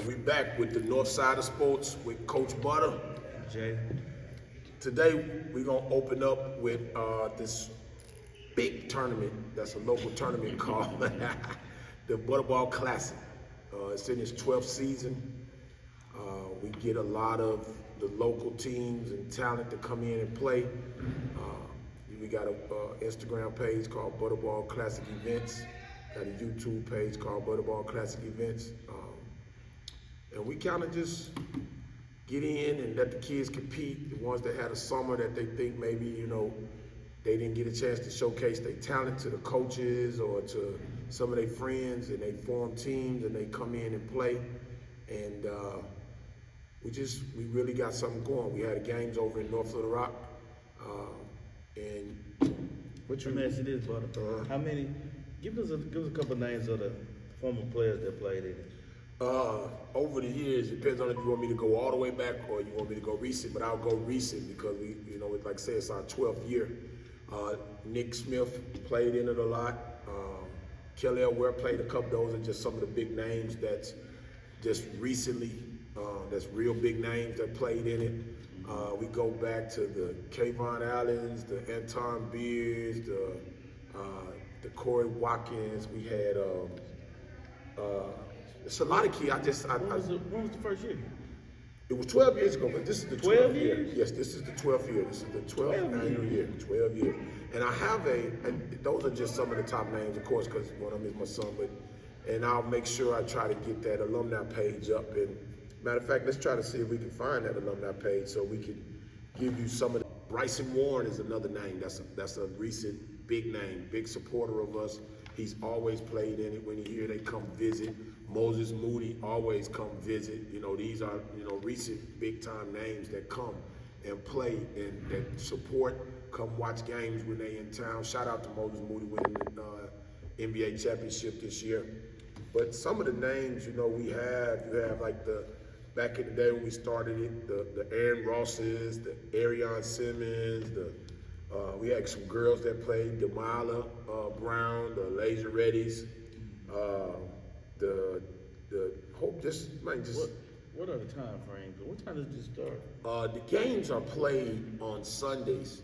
We back with the Nawfside of Sports with Coach Butter. Jay. Today we're gonna open up with this big tournament. That's a local tournament called the Butterball Classic. It's in its 12th season. We get a lot of the local teams and talent to come in and play. We got an Instagram page called Butterball Classic Events. Got a YouTube page called Butterball Classic Events. And we kind of just get in and let the kids compete. The ones that had a summer that they think maybe, they didn't get a chance to showcase their talent to the coaches or to some of their friends, and they form teams and they come in and play. And we really got something going. We had games over in North Little Rock. Let me ask you this, Butter. How many? Give us a couple names of the former players that played in it. Over the years, it depends on if you want me to go all the way back or you want me to go recent, but I'll go recent because like I said, it's our 12th year. Nick Smith played in it a lot. Kelly Ware played a couple. Those are just some of the big names that's just recently, that's real big names that played in it. We go back to the Kayvon Allens, the Anton Beers, the Corey Watkins. We had it's a lot of kids. When was the first year? It was 12 years ago, but this is the 12 year. years? Yes, this is the 12th year. This is the 12th annual year. 12 years. And I have and those are just some of the top names, of course, because one of them is my son. And I'll make sure I try to get that alumni page up. And matter of fact, let's try to see if we can find that alumni page so we can give you some of the. Bryson Warren is another name. That's a recent big name, big supporter of us. He's always played in it. When you hear they come visit. Moses Moody always come visit. These are, recent big time names that come and play and that support, come watch games when they in town. Shout out to Moses Moody winning the NBA championship this year. But some of the names, you have like back in the day when we started it, the Aaron Rosses, the Arion Simmons, we had some girls that played, Demila Brown, the Laser Reddies, What are the time frames? What time does this start? The games are played on Sundays.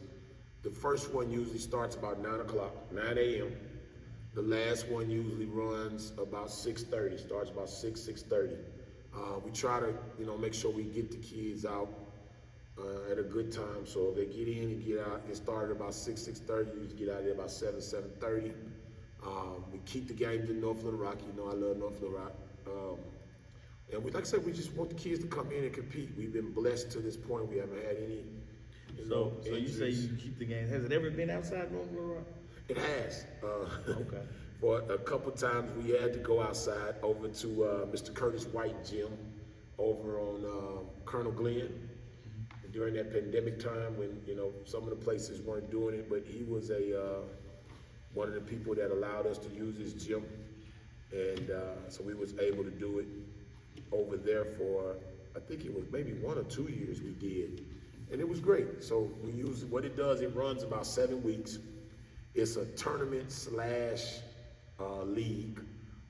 The first one usually starts about 9 o'clock, 9 a.m. The last one usually runs about 6:30, starts about 6:30. We try to, make sure we get the kids out at a good time. So if they get in and get out, it started about 6:30. You get out of there about 7:30. We keep the games in North Little Rock. I love North Little Rock. And like I said, we just want the kids to come in and compete. We've been blessed to this point. We haven't had any, So you say you keep the games. Has it ever been outside North Little Rock? It has. Okay. For a couple times, we had to go outside over to Mr. Curtis White Gym over on Colonel Glenn during that pandemic time when, some of the places weren't doing it, but he was one of the people that allowed us to use his gym. And so we was able to do it over there for, I think it was maybe 1 or 2 years we did. And it was great. So we use what it does, it runs about 7 weeks. It's a tournament / league.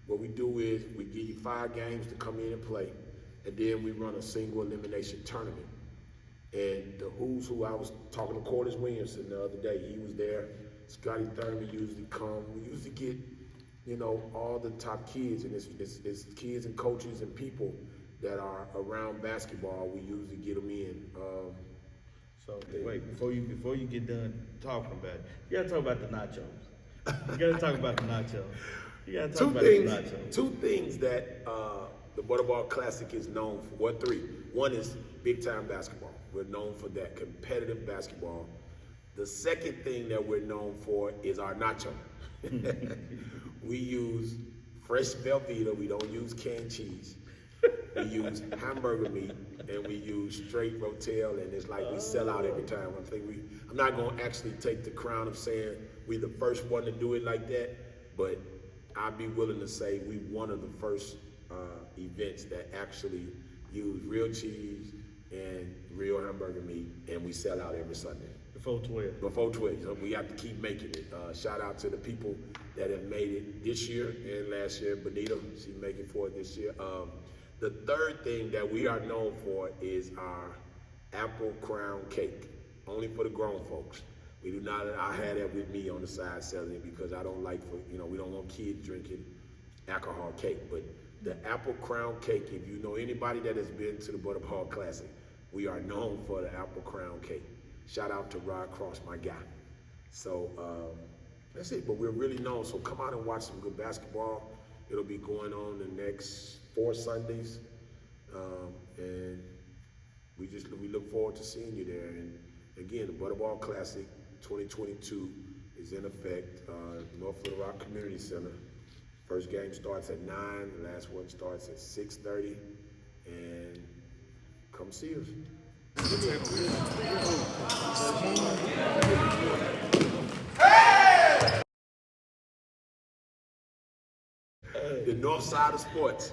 What we do is we give you 5 games to come in and play, and then we run a single elimination tournament. And the who's who, I was talking to Corliss Williamson the other day. He was there. Scotty Thurman usually come. We usually get, all the top kids, and it's kids and coaches and people that are around basketball. We usually get them in. So wait, before you get done talking about it, you gotta talk about the nachos. You gotta talk about the nachos. You gotta talk about the nachos. Two things that the Butterball Classic is known for. What 3? One is big time basketball. We're known for that, competitive basketball. The second thing that we're known for is our nacho. We use fresh Velveeta. We don't use canned cheese. We use hamburger meat, and we use straight Rotel, and it's like we sell out every time. I'm not going to actually take the crown of saying we're the first one to do it like that, but I'd be willing to say we one of the first events that actually use real cheese and real hamburger meat, and we sell out every Sunday. Before 12. Before 12. So we have to keep making it. Shout out to the people that have made it this year and last year. Bonita, she's making for it this year. The third thing that we are known for is our apple crown cake, only for the grown folks. We do not, I had that with me on the side selling it because I don't like, we don't want kids drinking alcohol cake. But the apple crown cake, if you know anybody that has been to the Butterball Classic, we are known for the apple crown cake. Shout out to Rod Cross, my guy. So that's it, but we're really known. So come out and watch some good basketball. It'll be going on the next 4 Sundays. And we look forward to seeing you there. And again, the Butterball Classic 2022 is in effect. North Little Rock Community Center. First game starts at 9, the last one starts at 6:30. And come see us. The Nawfside of Sports.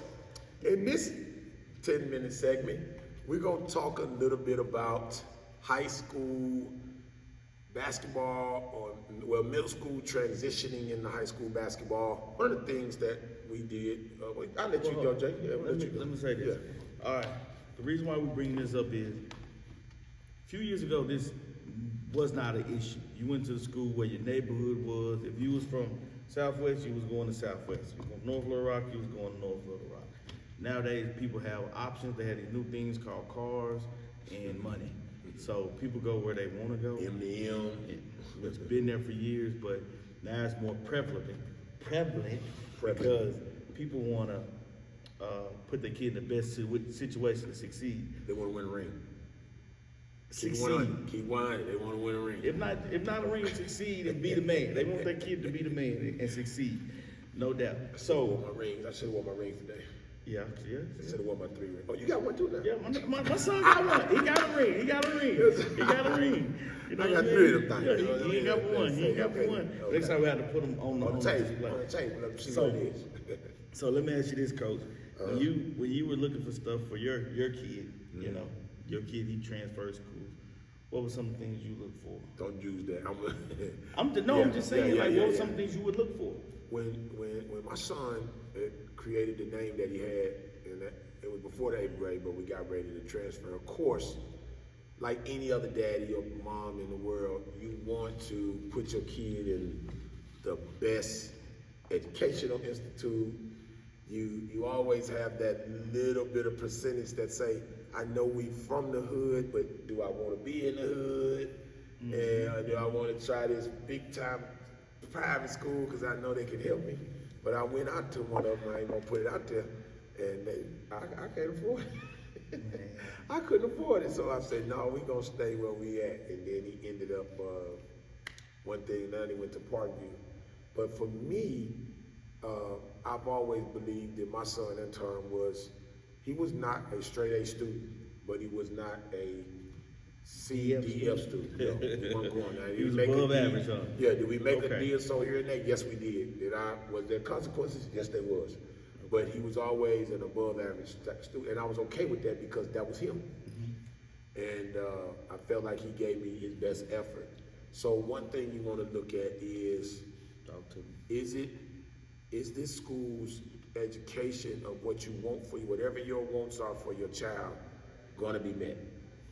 In this 10-minute segment, we're going to talk a little bit about high school basketball, or middle school transitioning into high school basketball. One of the things that we did, I'll let you go, Jay. Yeah, let me say this. Yeah. All right. The reason why we bring this up is a few years ago, this was not an issue. You went to the school where your neighborhood was. If you was from Southwest, you was going to Southwest. If you was from North Little Rock, you was going to North Little Rock. Nowadays, people have options. They have these new things called cars and money. So people go where they want to go. M&M. It's been there for years, but now it's more prevalent because people want to put their kid in the best situation to succeed. They want to win a ring. Succeed. Keep whining. They want to win a ring. If not a ring, succeed and be the man. They want their kid to be the man and succeed, no doubt. So my rings. I should have worn my rings today. Yeah. I should have worn my 3 rings. Oh, you got one too now? Yeah, my son got one. He got a ring. He got a ring. You know I got 3 of them things. Yeah, he ain't got one. He ain't got one. Okay. Next time we have to put them on the table. On the table. Let me see what it is. So let me ask you this, Coach. When you were looking for stuff for your kid, you know, your kid, he transferred schools. What were some things you look for? Don't use that. I'm just saying. What were some things you would look for? When my son created the name that he had, and it was before the 8th grade, but we got ready to transfer. Of course, like any other daddy or mom in the world, you want to put your kid in the best educational institute. You always have that little bit of percentage that say, I know we from the hood, but do I want to be in the hood? And do I want to try this big time private school because I know they can help me? But I went out to one of them, I ain't gonna put it out there, and I can't afford it. I couldn't afford it, so I said, no, we gonna stay where we at. And then he ended up, one thing, now he went to Parkview. But for me, I've always believed that my son Anton he was not a straight A student, but he was not a C, D, F student. No, he wasn't going now. He was above average, huh? Yeah, did we make a deal so here and there? Yes, we did. Was there consequences? Yes, there was. But he was always an above average student, and I was okay with that because that was him. And I felt like he gave me his best effort. So one thing you want to look at is, is this school's education of what you want for you, whatever your wants are for your child, going to be met?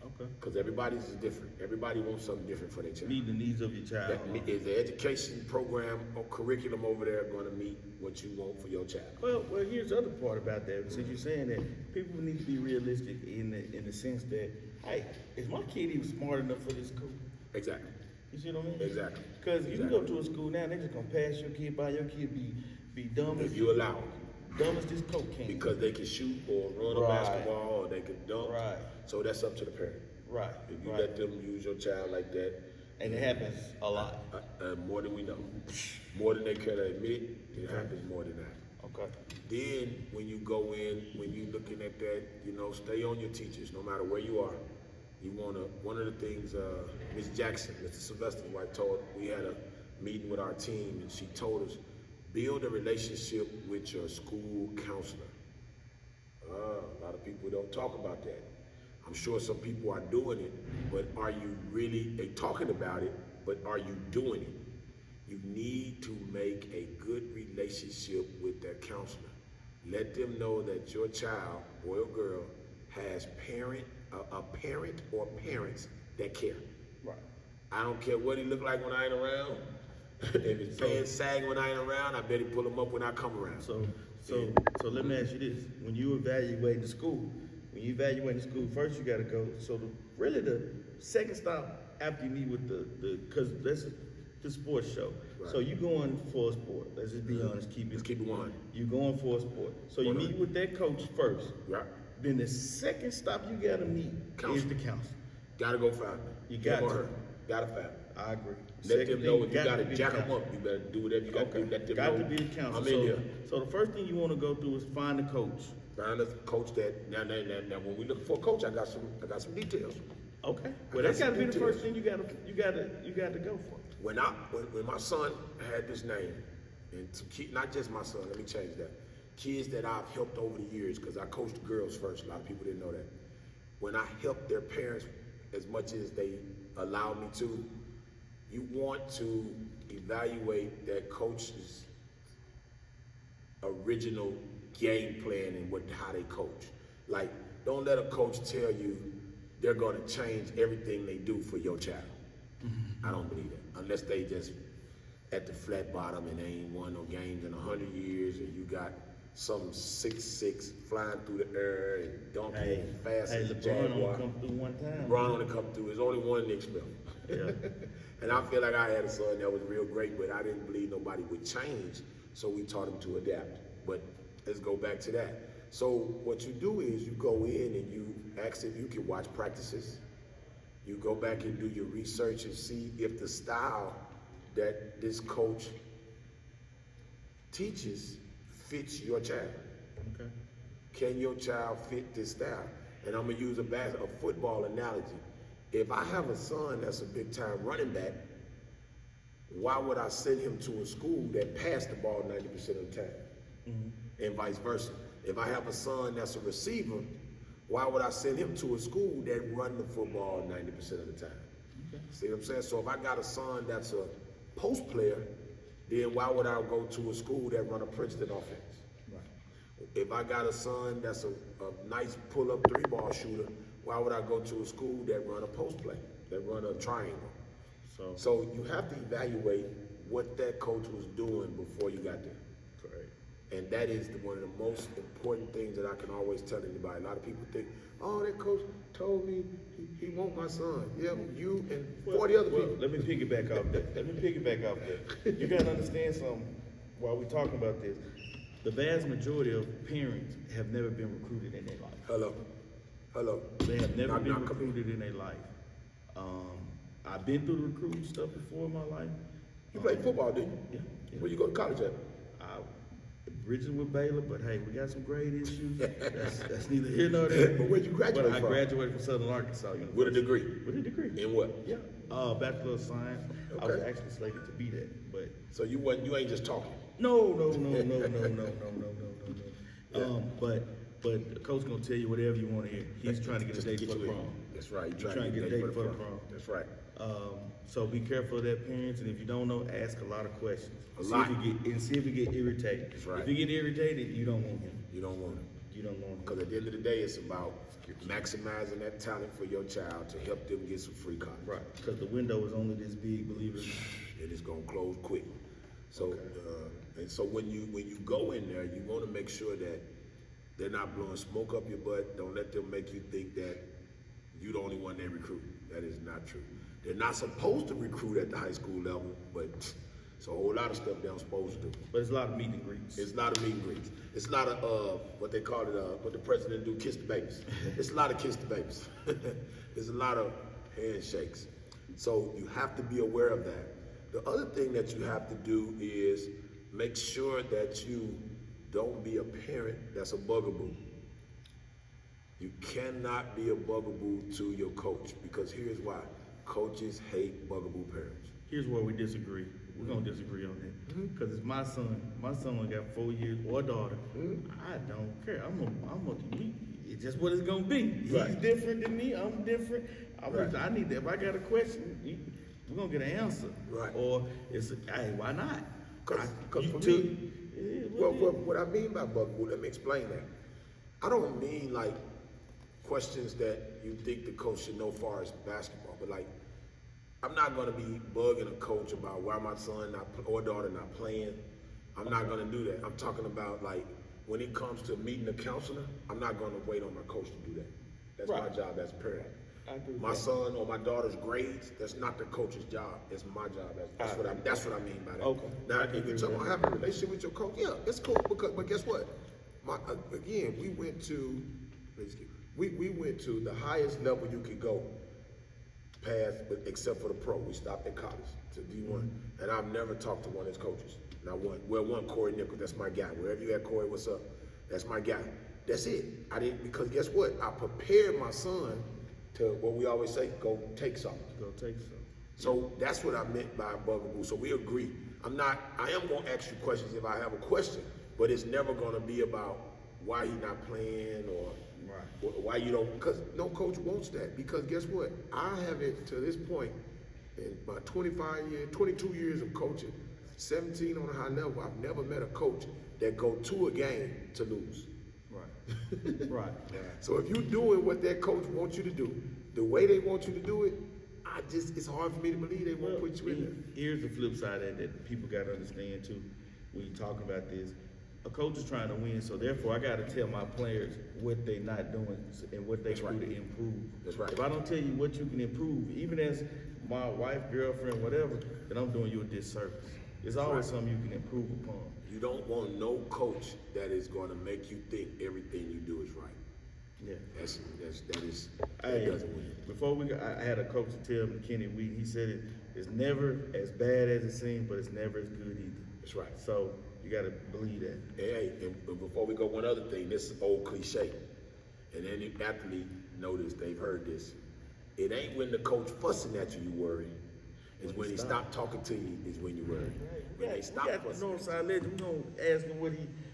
Okay. Because everybody's is different. Everybody wants something different for their child. Meet the needs of your child. Is the education program or curriculum over there going to meet what you want for your child? Well, here's the other part about that. Since you're saying that, people need to be realistic in the sense that, hey, is my kid even smart enough for this school? Exactly. You see what I mean? Exactly. Because you can go to a school now, they're just gonna pass your kid by. Your kid be dumb if you allow it. Dumb as this cocaine. Because they can shoot or run a basketball or they can dunk. Right. So that's up to the parent. Right. If you let them use your child like that. And it happens a lot. More than we know. More than they care to admit, it happens more than that. Okay. Then when you go in, when you're looking at that, stay on your teachers no matter where you are. You want to, one of the things Ms. Jackson, Mr. Sylvester's wife, told, we had a meeting with our team and she told us, build a relationship with your school counselor. A lot of people don't talk about that. I'm sure some people are doing it, but are you really, they talking about it, but are you doing it? You need to make a good relationship with that counselor. let them know that your child, boy or girl, has a parent or parents that care. Right. I don't care what he look like when I ain't around. If his pants sagging when I ain't around, I better pull him up when I come around. So let me ask you this: when you evaluate the school, first you got to go. So really the second stop after you meet with because that's the sports show. Right. So you going for a sport. Let's just be honest. Let's keep it 100. You going for a sport. So you 100. meet with that coach first. Right. Then the second stop you got to meet is the counselor. Gotta go find them. You got to. Gotta find them. I agree. Let them know if you gotta jack them up. You better do whatever you got to do. Let them know. Got to be the counselor. I'm in here. So the first thing you want to go through is find a coach. Find a coach that now when we look for a coach, I got some details. Okay. Well, that's got to be the first thing you got to go for. When my son had this name, and not just my son, let me change that. Kids that I've helped over the years, because I coached girls first. A lot of people didn't know that. When I helped their parents as much as they allowed me to, you want to evaluate that coach's original game plan and how they coach. Like, don't let a coach tell you they're going to change everything they do for your child. I don't believe that, unless they just at the flat bottom and they ain't won no games in 100 years, and you got some 6'6" flying through the air and dunking fast as a LeBron Jaguar. only come through one time. LeBron only come through. There's only one Nick Smith. Yeah. And I feel like I had a son that was real great, but I didn't believe nobody would change, so we taught him to adapt. But let's go back to that. So what you do is you go in and you ask if you can watch practices. You go back and do your research and see if the style that this coach teaches fits your child. Okay. Can your child fit this style? And I'm gonna use a football analogy. If I have a son that's a big time running back, why would I send him to a school that passed the ball 90% of the time? Mm-hmm. And vice versa. If I have a son that's a receiver, why would I send him to a school that run the football 90% of the time? Okay. See what I'm saying? So if I got a son that's a post player, then why would I go to a school that run a Princeton offense? Right. If I got a son that's a nice pull-up 3-ball shooter, why would I go to a school that run a post play, that run a triangle? So you have to evaluate what that coach was doing before you got there. Correct. And that is one of the most important things that I can always tell anybody. A lot of people think, oh, that coach told me he want my son. Yeah, you and 40 other people. Let me piggyback off that. You got to understand something while we're talking about this. The vast majority of parents have never been recruited in their life. Hello. They have never been recruited in their life. I've been through the recruiting stuff before in my life. You played football, didn't you? Yeah. Where you go to college at? Originally with Baylor, but hey, we got some grade issues. That's neither here nor there. But where'd you graduate from? I graduated from Southern Arkansas University. With a degree? With a degree. In what? Yeah. Bachelor of Science. Okay. I was actually slated to be that, but. So you ain't just talking? No. But the coach gonna tell you whatever you want to hear. He's trying to get a date for the prom. That's right. He's trying to get a date for the prom. That's right. So be careful of that, parents, and if you don't know, ask a lot of questions. See if you get irritated. That's right. If you get irritated, you don't want him. You don't want him. You don't want him. Because at the end of the day, it's about maximizing that talent for your child to help them get some free college. Right. Because the window is only this big, believe it or not. And it's gonna close quick. So, and so when you go in there, you want to make sure that they're not blowing smoke up your butt. Don't let them make you think that you're the only one they recruit. That is not true. They're not supposed to recruit at the high school level, but it's a whole lot of stuff they're supposed to do. But it's a lot of meet and greets. It's a lot of meet and greets. It's a lot of what they call it, what the president do, kiss the babies. It's a lot of kiss the babies. There's a lot of handshakes. So you have to be aware of that. The other thing that you have to do is make sure that you don't be a parent that's a bugaboo. You cannot be a bugaboo to your coach, because here's why. Coaches hate bugaboo parents. Here's where we disagree. We're gonna disagree on that. Because it's my son. My son only got 4 years, or daughter. I don't care. It's just what it's gonna be. Right. He's different than me. I'm different. I need that. If I got a question, we're gonna get an answer. Right. Or it's, hey, why not? Because for me, Well, what I mean by bugaboo, let me explain that. I don't mean like questions that you think the coach should know far as basketball, but like, I'm not gonna be bugging a coach about why my son or daughter not playing. I'm not gonna do that. I'm talking about like, when it comes to meeting a counselor, I'm not gonna wait on my coach to do that. That's my job as a parent. My son or my daughter's grades, that's not the coach's job. It's my job. That's what I mean by that. Okay. Now, if you're talking about having a relationship with your coach, yeah, it's cool. But guess what? Again, we went to the highest level you could go past, but except for the pro. We stopped at college to D1, and I've never talked to one of his coaches. Not one. Well, one Corey Nichols. That's my guy. Wherever you at, Corey, what's up? That's my guy. That's it. I didn't, because guess what? I prepared my son to what we always say, go take something. Go take something. So that's what I meant by bugaboo. So we agree. I am gonna ask you questions if I have a question, but it's never gonna be about why he not playing or why you don't, because no coach wants that. Because guess what? I haven't, to this point, in my 22 years of coaching, 17 on a high level, I've never met a coach that go to a game to lose. Right. So if you're doing what that coach wants you to do, the way they want you to do it, it's hard for me to believe they won't put you in there. Here's the flip side of that people got to understand too, when you talk about this. A coach is trying to win, so therefore I got to tell my players what they're not doing and what they can do to improve. That's right. If I don't tell you what you can improve, even as my wife, girlfriend, whatever, then I'm doing you a disservice. There's always something you can improve upon. You don't want no coach that is going to make you think everything you do is right. Yeah. That doesn't win. Before I had a coach tell me, Kenny Wheat, he said it's never as bad as it seems, but it's never as good either. That's right. So you got to believe that. Hey, and before we go, one other thing, this is old cliche, and any athlete know this, they've heard this. It ain't when the coach fussing at you, you worry. It's when he stop talking to you is when you worry. When they stop fussing. Northside legend, we're gonna ask him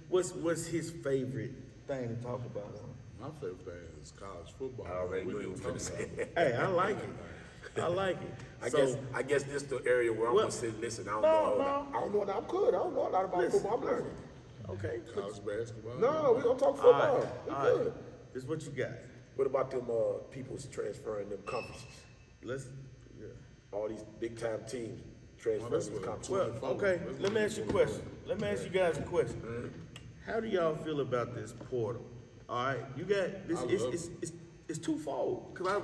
what's his favorite thing to talk about. My favorite thing is college football. I already knew you were going to say that. Hey, I like it. I like it. I guess this is the area where I'm going to say, listen, I don't know. I don't know. I'm good. I don't know a lot about football. I'm learning. Okay. College basketball. No, we're going to talk football. All We're right. good. This is what you got. What about them people's transferring them conferences? All these big time teams transferring these conferences. Well, okay, let me ask you a question. Let me ask you guys a question. How do y'all feel about this portal? All right, you got this. It's twofold. Cause I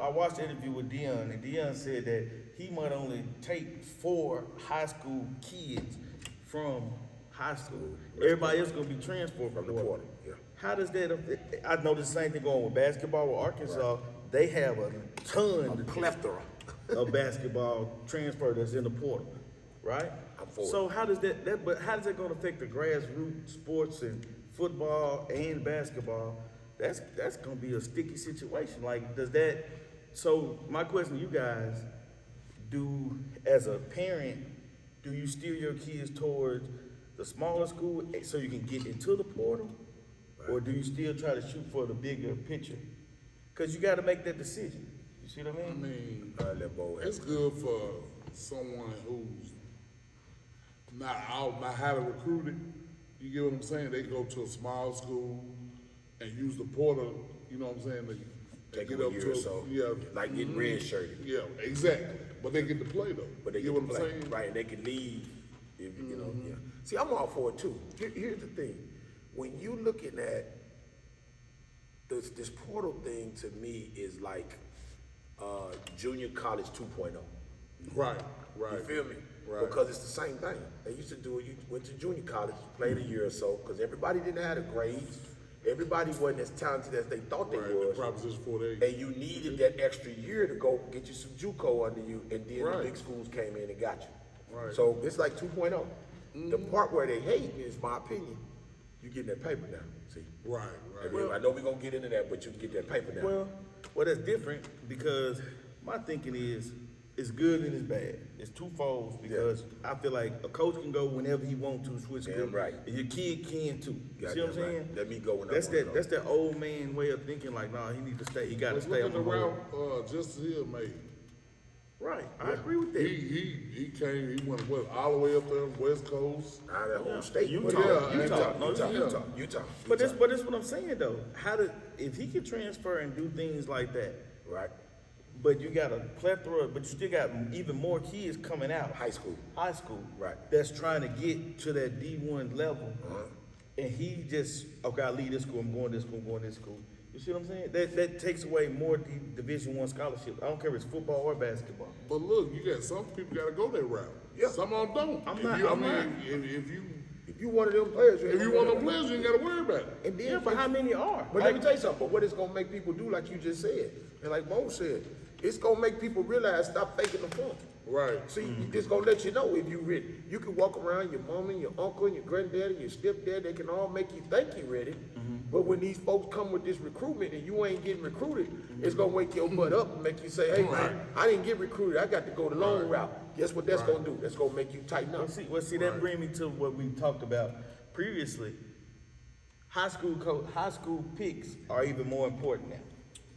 watched the interview with Dion, and Dion said that he might only take 4 high school kids from high school. Everybody else gonna be transferred from the portal. Yeah. How does that affect? I know the same thing going with basketball with Arkansas. They have a ton, Plethora. of basketball transfer that's in the portal, right? I'm for So how does but how does that going to affect the grassroots sports and football and basketball? That's going to be a sticky situation. Like, does that? So my question to you guys: as a parent, do you steer your kids towards the smaller school so you can get into the portal, or do you still try to shoot for the bigger picture? Because you got to make that decision. You see what I mean? It's good for someone who's not highly recruited. You get what I'm saying? They go to a small school and use the portal, you know what I'm saying? They Take get a up year to or so. Yeah. Like getting redshirted. Yeah, exactly. But they get to play though. But they get get what to I'm play. saying? Right, and they can leave, if, you know. Yeah. See, I'm all for it too. Here's the thing. When you looking at this portal thing, to me is like junior college 2.0. Right. You feel me? Right. Because it's the same thing. They used to do it. You went to junior college, played a year or so, because everybody didn't have the grades. Everybody wasn't as talented as they thought they was. The proposition 48. And you needed that extra year to go get you some JUCO under you, and then the big schools came in and got you. Right. So it's like 2.0. The part where they hate is, my opinion, you getting that paper now. See? Right. And then, I know we're gonna get into that, but you get that paper now. Well, that's different because my thinking is it's good and it's bad. It's twofold because I feel like a coach can go whenever he wants to switch school. Right. And your kid can too. You see what I'm saying? Right. Let me go when that's I want to go. That's that old man way of thinking. Like, nah, he need to stay. He got to Let's stay look on at the the road. route Justice Hill made. Right, I agree with that. He came, he went all the way up there on the West Coast. Out of that whole state. Utah. But that's what I'm saying though. If he can transfer and do things like that, Right. but you got a plethora, but you still got even more kids coming out. High school. Right. That's trying to get to that D1 level. And he just, okay, I leave this school, I'm going to this school, I'm going to this school. You see what I'm saying? That takes away more Division I scholarships. I don't care if it's football or basketball. But look, you got some people got to go that route. Yeah. Some of them don't. If you one of them players, If you want them players, you ain't got to worry about it. and then Yeah, but how many are? But let me tell you something. But what it's gonna make people do, like you just said, and like Mo said, it's gonna make people realize stop faking the funk. Right. See, it's gonna let you know if you ready. You can walk around, your mama, your uncle, and your granddaddy, your stepdad, they can all make you think you ready. But when these folks come with this recruitment and you ain't getting recruited, it's gonna wake your butt up and make you say, hey man, I didn't get recruited, I got to go the long route. Guess what that's gonna do? That's gonna make you tighten up. That brings me to what we talked about previously. High school picks are even more important now.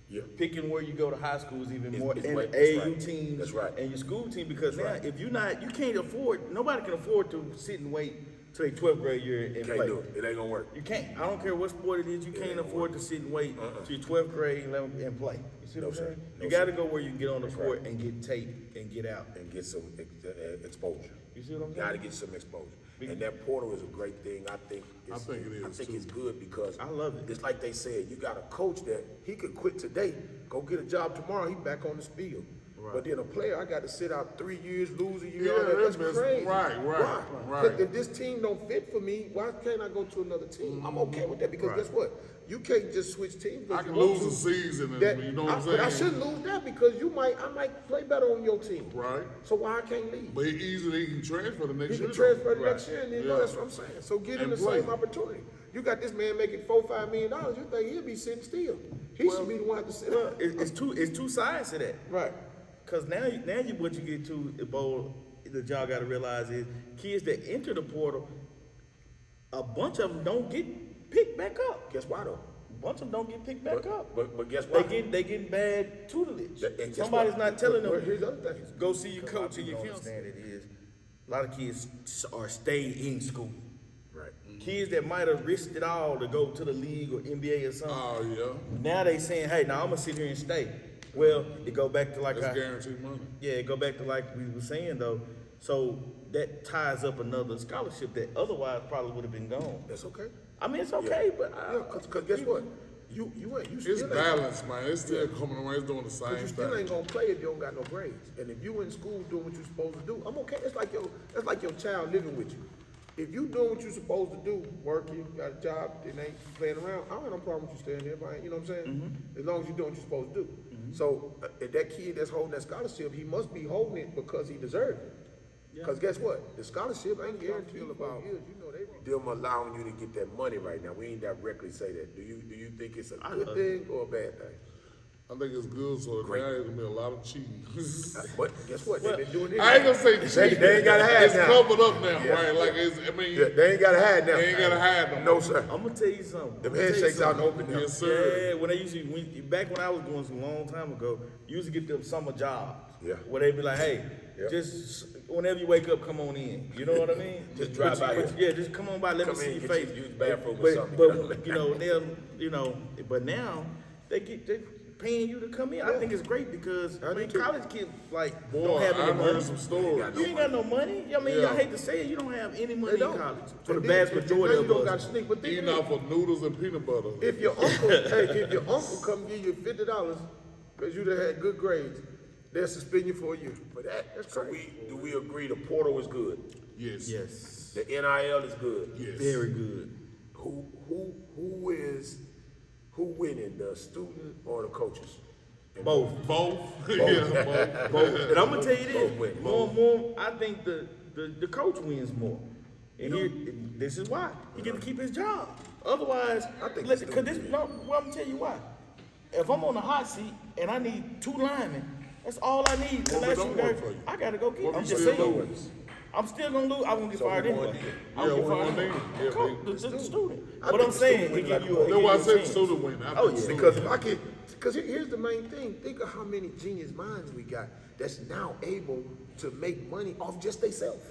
Yeah. Picking where you go to high school is even more, and the that's AAU right. team That's right. and your school team, because now right. if you can't afford, nobody can afford to sit and wait till their 12th grade year and Can't play. do it. It ain't gonna work. You can't. I don't care what sport it is. You can't afford to sit and wait till your 12th grade and play. You see what I'm saying? No, You got to go where you can get on the court and get tape and get out. And get some exposure. You see what I'm saying? Gotta get some exposure. And that portal is a great thing. I think I think it is, it's good because I love it. It's like they said, you got a coach that he could quit today, go get a job tomorrow, he back on this field. Right. But then a player, I got to sit out 3 years, lose a year. Yeah, all that. That's crazy. right. Why? Right. 'Cause if this team don't fit for me, why can't I go to another team? I'm okay with that because Right. guess what? You can't just switch teams. I can lose a season, and you know what I'm saying? But I shouldn't lose that because I might play better on your team. Right. So why I can't leave? But he can transfer the next He year. can transfer the Right. next year, and then Yeah. that's what I'm saying. So give him And the play. same opportunity. You got this man making $4-5 million. You think he'll be sitting still? He should be the one to sit. Well, it's two sides to that. Right. Because now what you get to, Bo, that y'all got to realize is kids that enter the portal, a bunch of them don't get picked back up. Guess why though? A bunch of them don't get picked back up. But guess what? They getting bad tutelage. And guess Somebody's what? not telling them. Well, here's the other thing. Go see your coach and your Don't counselor. understand Understand it is a lot of kids are staying in school. Right. Kids that might have risked it all to go to the league or NBA or something. Oh, yeah. Now they saying, hey, now I'm gonna sit here and stay. Well, it go back to like That's guaranteed money. Yeah, it go back to like we were saying though. So that ties up another scholarship that otherwise probably would have been gone. That's okay. I mean, it's okay, but Because guess what? You It's still balanced, man. It's still coming around. It's doing the But you same still thing. ain't gonna play if you don't got no grades. And if you in school doing what you're supposed to do, I'm okay. It's like your child living with you. If you doing what you're supposed to do, working, got a job, and ain't playing around, I don't have no problem with you staying there. But you know what I'm saying? As long as you're doing what you're supposed to do. So if that kid that's holding that scholarship, he must be holding it because he deserved it. Because guess what? The scholarship ain't guaranteed about years. You know them allowing you to get that money right now. We ain't directly say that. Do you think it's a good thing or a bad thing? I think it's good, so now there's gonna be a lot of cheating. But guess what? They've been doing it. I ain't gonna say cheating. They ain't gotta hide it's now. covered up now, Yeah. right? Like They ain't gotta hide now. They ain't gotta hide no No more. sir. I'm gonna tell you something. Them handshakes out in the open now. Yes, sir. Yeah, when they back when I was going a long time ago, you used to get them summer jobs. Yeah. Where they be like, hey, Yeah. just whenever you wake up, come on in. You know what I mean? Just drive by here. Yeah, just come on by. Let Come me see in, your get face. you use the bathroom or something. But but now they paying you to come in. I think it's great because I do too. college kids like Boy, don't have any I've money. heard some stories. You ain't got no money. I mean, Yeah. I hate to say it, you don't have any money They in don't. college. For the And vast then- majority and of then you don't us. got sneak. But think Eating of off of noodles and peanut butter. If your uncle come give you $50 because you done had good grades, they'll suspend you for a year. But that's So crazy. do we agree the portal is good? Yes. Yes. The NIL is good? Yes. Very good. Who winning, the student or the coaches? Both. Both. Yeah, both. Both. And I'm gonna tell you this. Both win. More. I think the coach wins more. And here, this is why he get to keep his job. Otherwise, I think listen, it's cause this. No, well, I'm gonna tell you why. If I'm on the hot seat and I need 2 linemen, that's all I need. The What if last it don't few work guys, for you? I gotta go get. What I'm if just you still saying. lose? I'm still gonna lose. I won't get So fired we won anyway. then. I won't Yeah, get we fired won anyway. then. Yeah, Cool, we- the student. I But I'm think saying, student it give you a That's why I chance. said the student win. Oh, yeah. Because if I could, because here's the main thing. Think of how many genius minds we got that's now able to make money off just themselves.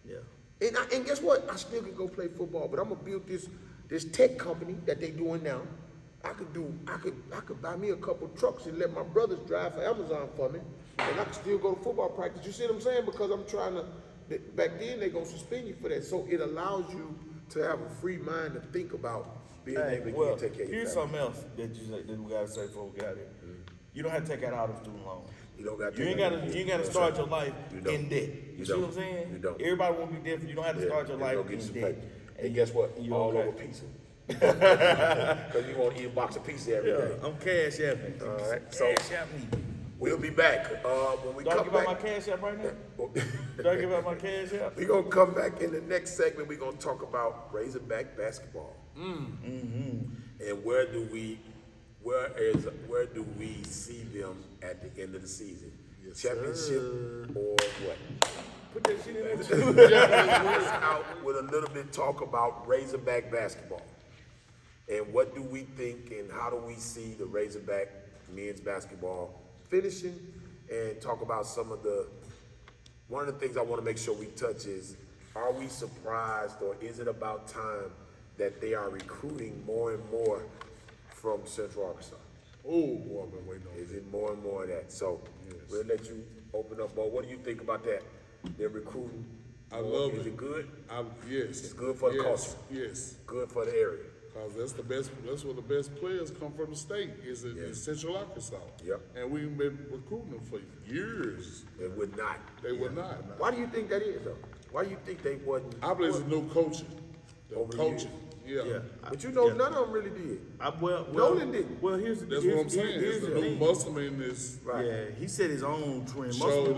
Yeah. And guess what? I still could go play football, but I'm gonna build this tech company that they doing now. I could buy me a couple trucks and let my brothers drive for Amazon for me, and I could still go to football practice. You see what I'm saying? Because I'm trying to. Back then they gonna suspend you for that, so it allows you to have a free mind to think about being Hey, able to well, take care of your here's family. something else that we gotta say before we get out here. You don't have to take out all the student loans. You don't got. You ain't gotta start your life You don't. in debt. You see what I'm don't. saying? You don't. Everybody won't be different. You don't have to start your life Go in get some debt. paper. And guess what? You All okay. over pizza. Because you want to eat a box of pizza every Yeah, day. I'm cash apping. All right, so- Cash app me. We'll be back when we Do I come give out my back. cash app right now? Do I give out my cash app? We're gonna come back in the next segment. We're gonna talk about Razorback basketball. And where do we see them at the end of the season? Championship or what? Put that shit in there. Let's out with a little bit talk about Razorback basketball. And what do we think and how do we see the Razorback men's basketball finishing, and talk about one of the things I want to make sure we touch is, are we surprised or is it about time that they are recruiting more and more from Central Arkansas? Oh, boy, I've been waiting on Is it more and more of that? So we'll let you open up, Bo. What do you think about that? They're recruiting. I more. love Is it. it good? Yes. It's good for the culture. Yes. Good for the area. Because that's the best. That's where the best players come from the state. Is in Central Arkansas. Yep. And we've been recruiting them for years. They would not. They were not. Why do you think that is, though? Why do you think they wasn't? I believe it's new coaching. The Over the coaching. Yeah. Yeah. But you know, none of them really did. Nolan didn't. Well, here's That's what I'm saying. Here's It's the the new thing. Musselman is. Right. Yeah, he set his own trend. Sure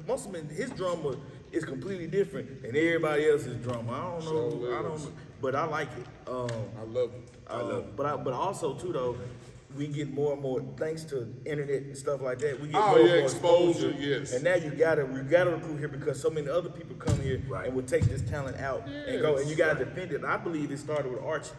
Musselman, his drummer is completely different than everybody else's drummer. I don't know. Sure I don't is. know, but I like it. I love it. I love it. But also too though, we get more and more thanks to internet and stuff like that. We get Oh, more and yeah, more exposure, yes. And now you gotta recruit here because so many other people come here Right. and will take this talent out and go. And you gotta defend it. And I believe it started with Archie.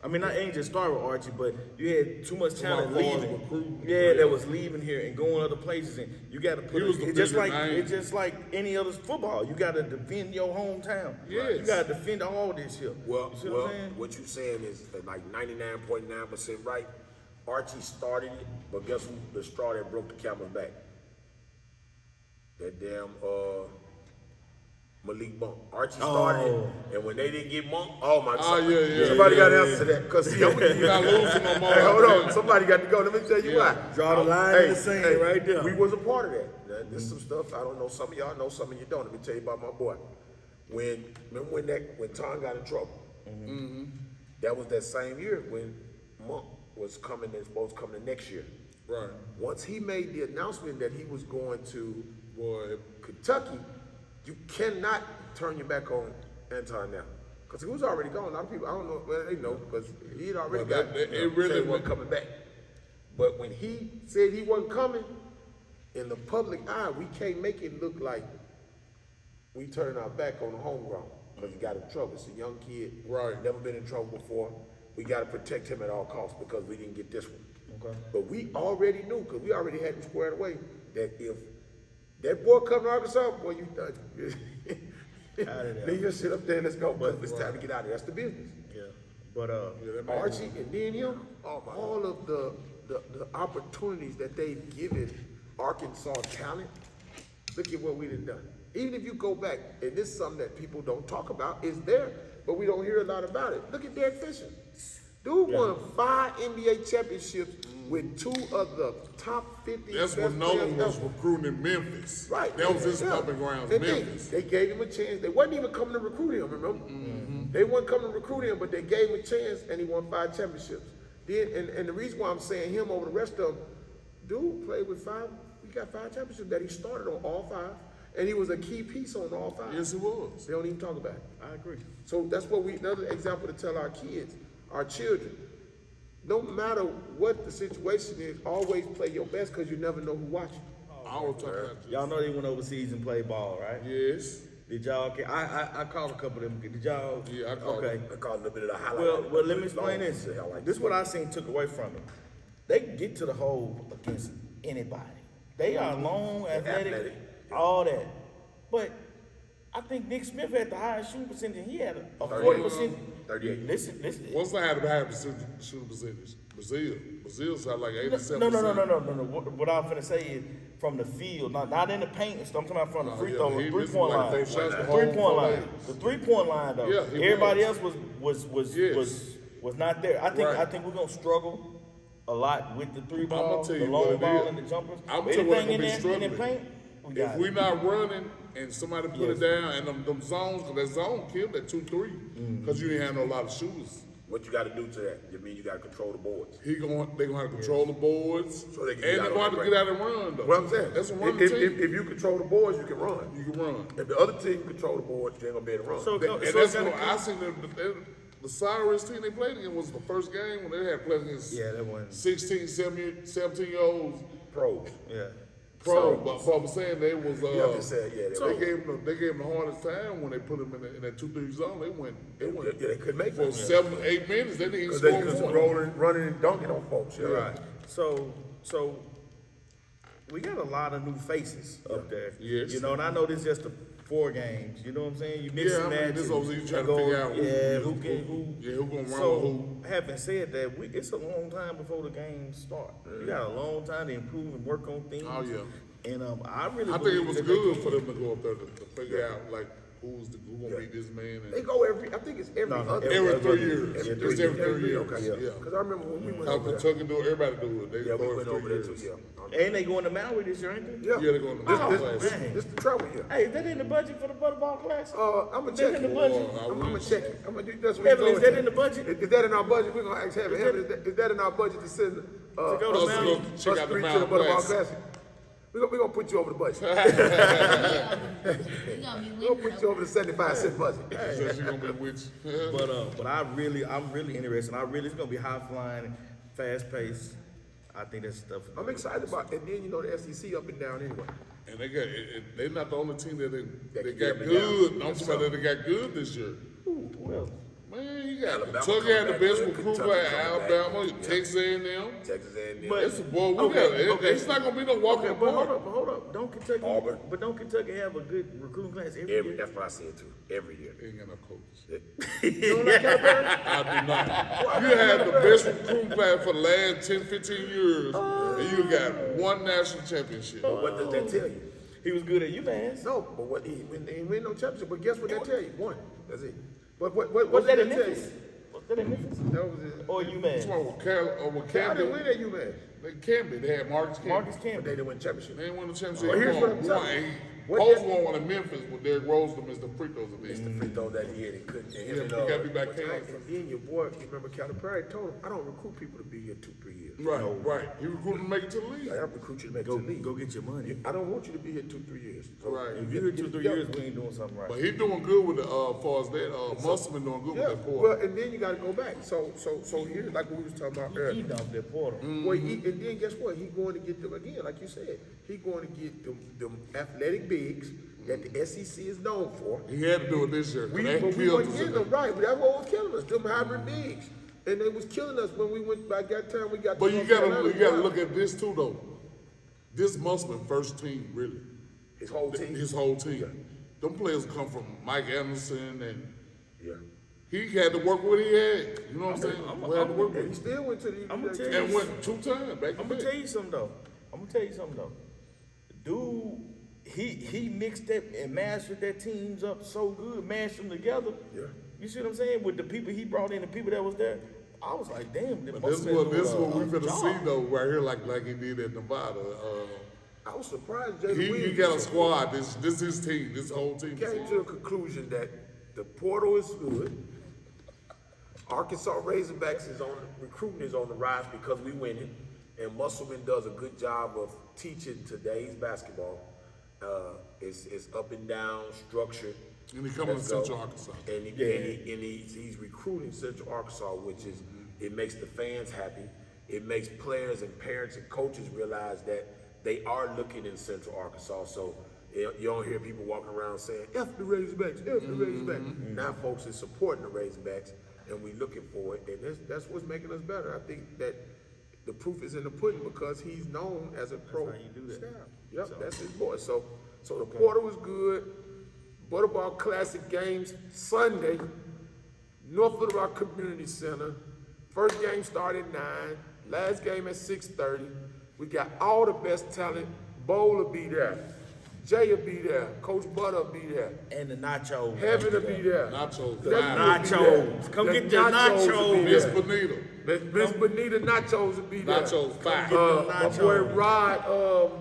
I mean, not ain't just started with Archie, but you had too much talent Somebody was leaving. recruiting. Yeah, that was leaving here and going other places, and you got to put He was it's just like defending it's just like any other football. You got to defend your hometown. Yes. You got to defend all this here. Well, you see what I'm saying? what you're saying is like 99.9% right. Archie started it, but guess who? The straw that broke the camel's back. That damn Malik Monk. Archie started it, and when they didn't get Monk, oh my God. yeah, Somebody got to yeah. answer that. Because see, I'm gonna give you- You're not losing no more. Hey, hold on. Somebody got to go. Let me tell you why. Draw the line in the sand right there. We was a part of that. Now, there's some stuff I don't know. Some of y'all know, some of you don't. Let me tell you about my boy. Remember when Tom got in trouble? That was that same year when Monk was coming and supposed to come the next year. Right. Once he made the announcement that he was going to Boy, Kentucky, you cannot turn your back on Anton now. Because he was already gone. A lot of people, I don't know, well, they know, because he had already Well, got, it really said he wasn't was- coming back. But when he said he wasn't coming, in the public eye, we can't make it look like we turning our back on the homegrown. Because he got in trouble. It's a young kid. Right. Never been in trouble before. We got to protect him at all costs because we didn't get this one. Okay. But we already knew, because we already had him squared away, that if that boy come to Arkansas, boy, you done. Out of there. Leave your shit up there and let's go. But it's time to get out of there. That's the business. Yeah, but that man- Archie and then him, all of the opportunities that they've given Arkansas talent, look at what we done done. Even if you go back, and this is something that people don't talk about, it's there, but we don't hear a lot about it. Look at Derek Fisher. Dude won 5 NBA championships with 2 of the top 50 that's best when Nolan players was ever. recruiting in Memphis. Right. That was his Yeah. stomping grounds, And Memphis. They gave him a chance. They wasn't even coming to recruit him, remember? They weren't coming to recruit him, but they gave him a chance, and he won 5 championships. Then, and the reason why I'm saying him over the rest of them, dude played with 5, he got 5 championships that he started on all 5, and he was a key piece on all 5. Yes, it was. They don't even talk about it. I agree. So that's what another example to tell our kids, our children. No matter what the situation is, always play your best because you never know who's watching. I was talking about Y'all know they went overseas and played ball, right? Yes. Did y'all? I called a couple of them. Did y'all? Yeah, I called Okay. I caught a little bit of the highlight. Well, let me explain this. See how I like This is what I seen took away from it. They can get to the hole against anybody. They are long, athletic, all that. But I think Nick Smith had the highest shooting percentage. He had a 40%. 38. Listen. What's that had to have the shooting percentage? Brazil's had like 87%. No. What I'm finna say is from the field, not in the paint and stuff. I'm talking about from the free throw, he 3-point missed like line. 4 shots the 3-point whole line. game. The 3-point line though. Yeah, he Everybody was. else Yes. was not there. I Right. think we're gonna struggle a lot with the three ball, tell the you what long it ball is. and the jumpers. I'm But telling you what anything I'm gonna be in the struggling. paint, we got If we it. not running and somebody put it down and them zones, because that zone killed that 2-3, because you didn't have no lot of shooters. What you got to do to that? You mean you got to control the boards. They gonna have to control the boards, So they can and get they're out gonna on have to the get out and run though. What I'm saying, That's a if, running if, team. if you control the boards, you can run. You can run. If the other team control the boards, you ain't gonna be able to run. So- And so that's it's what gotta I seen the Cyrus team they played against was the first game when they had played against Yeah, that one. 16, 17-year-olds pros. Yeah. pro. But I'm saying they was Yeah, I'm just saying, yeah, they gave them the hardest time when they put them in that 2-3 zone. They went Yeah, they couldn't make for it. 7-8 minutes. They didn't Because score they was one. rolling, running, and dunking on folks. Yeah. Right. So we got a lot of new faces up there. Yes. You know, and I know this is just the 4 games. You know what I'm saying? You mix Yeah, and I mean, match. this and- over you trying and to go, figure out who gonna run So, with who. having said that, it's a long time before the games start. You got a long time to improve and work on things. Oh, yeah. And I really I think believe it was that they good can. for them to go up there to figure out like who gonna beat this man. They And go I think it's every No, other. every 3 years. Every It's 3 every 3 years. Okay. Yeah. Because I remember when we went How over there. Kentucky do it, everybody do it. They Yeah, we go went every over there 3 too, years. yeah. And they going to Maui this year, ain't they? Yeah. Yeah, they going to Oh, Maui class. man. This the trouble here. Hey, is that in the budget for the Butterball class? I'm gonna Is check that in the it. budget? I'm gonna check it. I'm gonna do that's what Evan, he's is going that in the budget? Is that in our budget? We're gonna ask Heaven. Is that in our budget to send go to us Maui? Check out the three to Maui the Butterball class. Classic? We're gonna put you over the budget. We gonna be We're gonna winning. put you over the 75-cent budget. So she gonna be with you. But I'm really interested. It's gonna be high flying, fast paced. I think that's stuff. I'm excited about it. And then you know the SEC up and down anyway. And they're not the only team that they can got get up and good. down. I'm talking about that they got good this year. Who else? Man, you got Alabama Kentucky had come the back best good. recruit Kentucky by come back Alabama, good. Texas A&M. Texas A&M. But- It's a boy. We Okay, got it. okay. It's not gonna be no walk in the But park. hold up. Don't Kentucky? Auburn. But don't Kentucky have a good recruiting class every year? That's what I said too. Every year. They ain't got no coaches. You don't like Calipari? I do not. You had the best recruiting class for the last 10, 15 years, and you got one national championship. But what does that tell you? He was good at UMass. No, but what he didn't win no championship. But guess what that tell you? One. That's it. What Was that did in tell you? Memphis? Was that in Memphis? That was it. Or That's UMass? why with I Camden, didn't win at UMass. they Camden, they had Marcus Camden. Marcus But they Camden. didn't win championship. They didn't win the championship. Well, here's He what won I'm telling you. one. What Post that- won one in Memphis with Derrick Rose to Mr. Free throws at least. The free throw that he had, he couldn't. And Yeah, him but and, he gotta be back and in. then your boy, you remember Calipari told him, I don't recruit people to be here 2-3 years. Right. He recruited to make it to the league. I don't recruit you to make Go it to the league. go get your money. I don't want you to be here 2-3 years. So Right. If you're here 2-3 years, we ain't doing something right. But he doing good with the far as that. Musselman doing good Yeah, with that well, portal. and then you got to go back. So here, like what we was talking about He earlier. dumped that portal. Well, and then guess what? He going to get them again, like you said. He going to get them athletic bigs that the SEC is known for. He had to do it this year. 'cause We, they but we killed weren't us getting in them there. right. But that's what was killing us. Them hybrid bigs, and they was killing us when we went. By that time, we got. But to you North gotta Carolina. look at this too though. This Musselman first team really. His whole team. His whole team. Them players come from Mike Anderson and Yeah. he had to work what he had. You know what I'm saying? We had to work And he with. still went to the. I'ma tell you- And went 2 times back I'm to gonna tell back. you something though. Dude, he mixed that and mastered that teams up so good, mashed them together. Yeah. You see what I'm saying? With the people he brought in, the people that was there, I was like, damn. But this is what we finna see though, right here, like he did at Nevada. I was surprised. Jalen He Williams got a squad. This his team. This whole team. came to the conclusion that the portal is good. Arkansas Razorbacks recruiting is on the rise because we winning, and Musselman does a good job of teaching today's basketball. It's up and down, structured. And he coming to Let's go. Central Arkansas. And he's recruiting Central Arkansas, which is it makes the fans happy. It makes players and parents and coaches realize that they are looking in Central Arkansas. So you don't hear people walking around saying, F the Razorbacks, F the Razorbacks. Now folks is supporting the Razorbacks, and we looking for it, and that's what's making us better. I think that the proof is in the pudding because he's known as a pro how you do that. staff. Yep, that's his boy. So the portal was good. Butterball Classic games Sunday, North Little Rock Community Center. First game started at 9, last game at 6:30. We got all the best talent. Bo will be there. Jay will be there. Coach Butter will be there. And the nachos. Heaven will be there. Nachos. Nachos. Come get the nachos. Miss Bonita. Miss Bonita Nachos will be there. Nachos, fire. My boy Rod,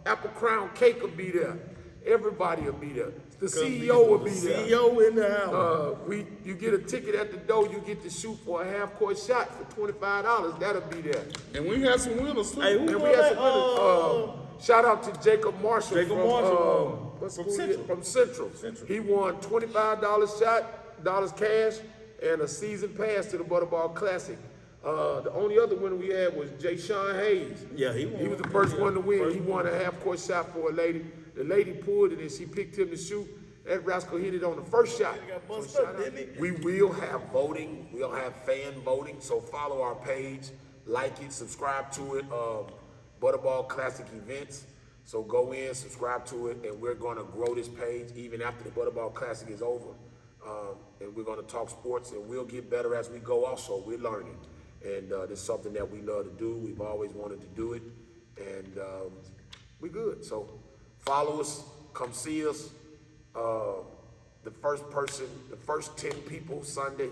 Apple Crown Cake will be there. Everybody will be there. The CEO will be there. CEO in the house. You get a ticket at the door, you get to shoot for a half-court shot for $25. That'll be there. And we had some winners too. Hey, who And won we had that? some winners. Shout out to Jacob Marshall Jacob from Marshall, from Central. He won $25 shot, dollars cash, and a season pass to the Butterball Classic. The only other winner we had was Jay Sean Hayes. Yeah, he won. He was the first one to win. First He won a half-court shot for a lady. The lady pulled it and she picked him to shoot. That rascal hit it on the first shot. got bust So up, shout out. didn't he? We will have voting. We'll have fan voting. So follow our page, like it, subscribe to it. Butterball Classic events. So go in, subscribe to it, and we're going to grow this page even after the Butterball Classic is over. And we're going to talk sports, and we'll get better as we go. Also, we're learning, and this is something that we love to do. We've always wanted to do it, and we're good. So follow us, come see us. The first 10 people Sunday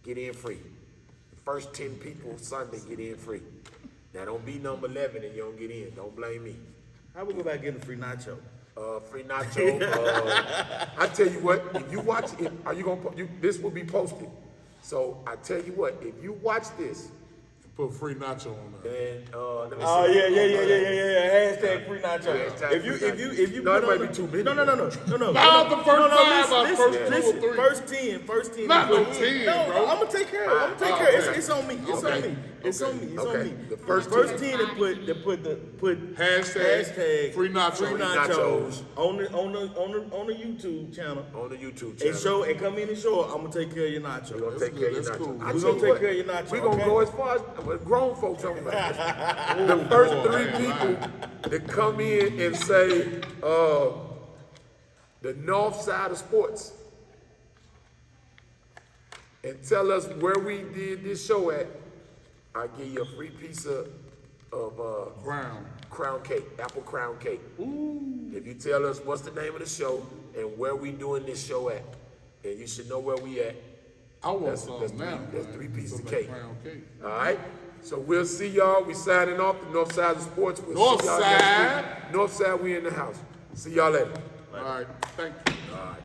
get in free. The first 10 people Sunday get in free. Now don't be number 11 and you don't get in. Don't blame me. How we go back getting a free nacho? Free nacho. I tell you what, if you watch it, are you gonna? This will be posted. So I tell you what, if you watch this, Put free nacho on there. then let me Oh see. yeah. Hashtag free nacho. Hashtag If you No, it put might on be too many. No. Not the first five, but first two or three. First 10. Not no put- 10, no, bro. I'm gonna take care of it. okay. It's on me. It's on me. Okay. The first First 10 10 that put Hashtag free nacho. free nachos. nachos on the YouTube channel. on the YouTube And channel. come in and show it. I'm gonna take care of your nacho. We're gonna That's take care of good, your that's nacho. cool. I We're tell gonna you take what, care of your nacho, We're gonna okay? go as far as grown folks talking about this. The first 3 people that come in and say the Nawfside of Sports and tell us where we did this show at, I give you a free piece of crown cake, apple crown cake. If you tell us what's the name of the show and where we doing this show at, and you should know where we at. I want That's some now. that's 3 pieces Some of that cake. crown cake. All right. So we'll see y'all. We signing off the Northside of Sports. We'll see y'all Northside. next week. Northside, we in the house. See y'all later. All right, thank you. All right.